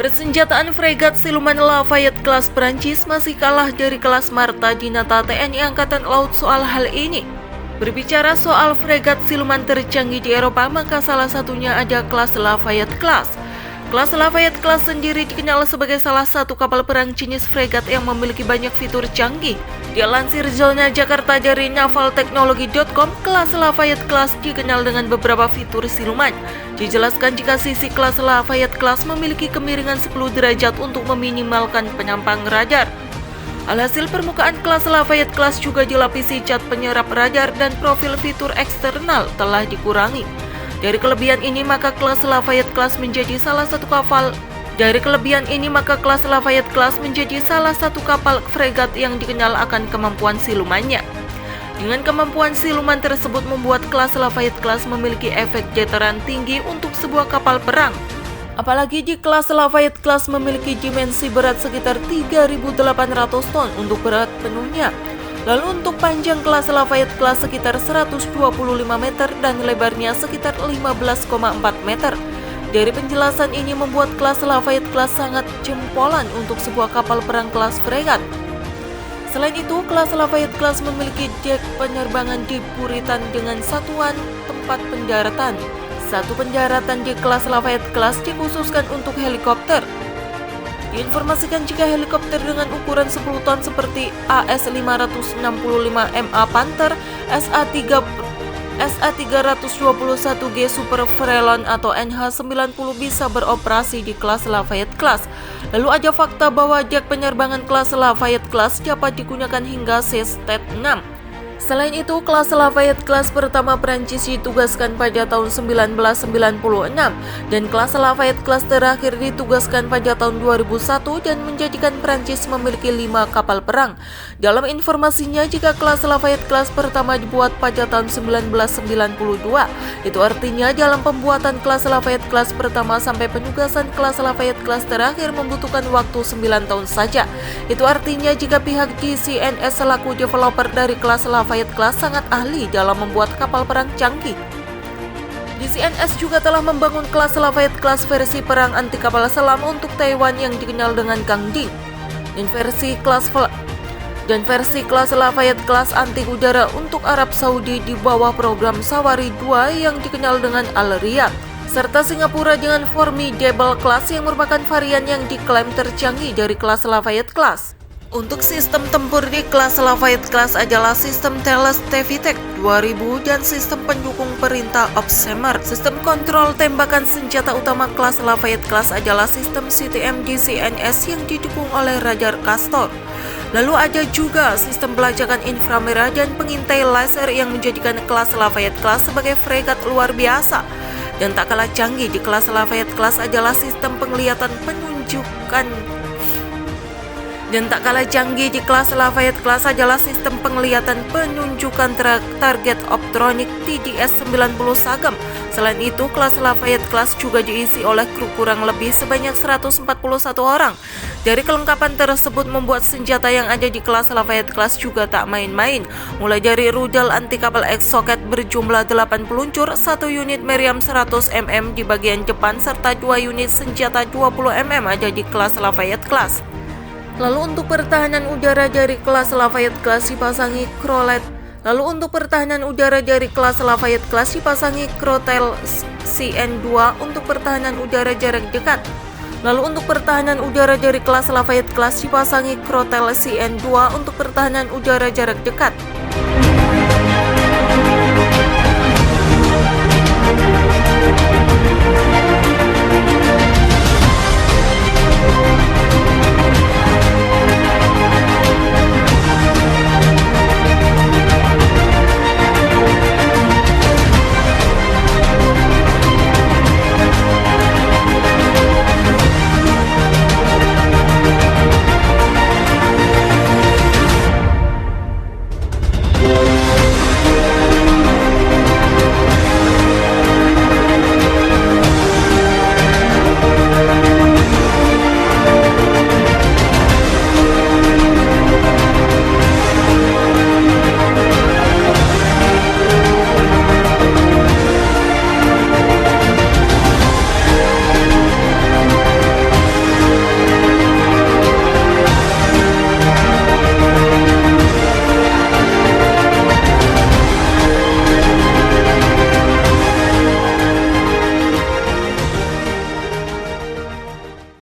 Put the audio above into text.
Persenjataan fregat siluman Lafayette kelas Perancis masih kalah dari kelas Marta Dinata TNI Angkatan Laut soal hal ini. Berbicara soal fregat siluman tercanggih di Eropa, maka salah satunya ada kelas Lafayette Class. Kelas Lafayette Class sendiri dikenal sebagai salah satu kapal perang jenis fregat yang memiliki banyak fitur canggih. Dilansir Zona Jakarta dari navalteknologi.com, kelas Lafayette Class dikenal dengan beberapa fitur siluman. Dijelaskan jika sisi kelas Lafayette Class memiliki kemiringan 10 derajat untuk meminimalkan penyampang radar. Alhasil, permukaan kelas Lafayette Class juga dilapisi cat penyerap radar dan profil fitur eksternal telah dikurangi. Dari kelebihan ini maka kelas Lafayette Class menjadi salah satu kapal fregat yang dikenal akan kemampuan silumannya. Dengan kemampuan siluman tersebut membuat kelas Lafayette Class memiliki efek deteran tinggi untuk sebuah kapal perang. Apalagi di kelas Lafayette Class memiliki dimensi berat sekitar 3.800 ton untuk berat penuhnya. Lalu untuk panjang kelas Lafayette Class sekitar 125 meter dan lebarnya sekitar 15,4 meter. Dari penjelasan ini membuat kelas Lafayette Class sangat jempolan untuk sebuah kapal perang kelas fregat. Selain itu, kelas Lafayette Class memiliki dek penerbangan di Puritan dengan satuan tempat pendaratan. Satu pendaratan di kelas Lafayette Class dikhususkan untuk helikopter. Diinformasikan jika helikopter dengan ukuran 10 ton seperti AS-565MA Panther, SA-321G Super Frelon atau NH-90 bisa beroperasi di kelas Lafayette Class. Lalu ada fakta bahwa dek penerbangan kelas Lafayette Class dapat digunakan hingga Seasted 6. Selain itu, kelas Lafayette Class pertama Prancis ditugaskan pada tahun 1996 dan kelas Lafayette Class terakhir ditugaskan pada tahun 2001 dan menjadikan Prancis memiliki 5 kapal perang. Dalam informasinya, jika kelas Lafayette Class pertama dibuat pada tahun 1992, itu artinya dalam pembuatan kelas Lafayette Class pertama sampai penugasan kelas Lafayette Class terakhir membutuhkan waktu 9 tahun saja. Itu artinya jika pihak DCNS selaku developer dari kelas Lafayette Class sangat ahli dalam membuat kapal perang canggih. DCNS juga telah membangun kelas Lafayette Class versi perang anti kapal selam untuk Taiwan yang dikenal dengan Gangding, dan versi kelas Lafayette Class anti udara untuk Arab Saudi di bawah program Sawari 2 yang dikenal dengan Al Riyadh, serta Singapura dengan Formidable Class yang merupakan varian yang diklaim tercanggih dari kelas Lafayette Class. Untuk sistem tempur di kelas Lafayette Class adalah sistem Thales TVTech 2000 dan sistem pendukung perintah Opshammer. Sistem kontrol tembakan senjata utama kelas Lafayette Class adalah sistem CTM DCNS yang didukung oleh radar Castor. Lalu ada juga sistem pelacakan inframerah dan pengintai laser yang menjadikan kelas Lafayette Class sebagai fregat luar biasa. Dan tak kalah canggih di kelas Lafayette Class adalah sistem penglihatan penunjukan target optronik TDS 90 Sagem. Selain itu, kelas Lafayette Class juga diisi oleh kru kurang lebih sebanyak 141 orang. Dari kelengkapan tersebut membuat senjata yang ada di kelas Lafayette Class juga tak main-main. Mulai dari rudal anti kapal X-Socket berjumlah 8 peluncur, 1 unit meriam 100 mm di bagian depan, serta 2 unit senjata 20 mm ada di kelas Lafayette Class. Lalu untuk pertahanan udara dari kelas Lafayette Class dipasangi Crotale CN2 untuk pertahanan udara jarak dekat. Lalu untuk pertahanan udara dari kelas Lafayette Class dipasangi Crotale CN2 untuk pertahanan udara jarak dekat.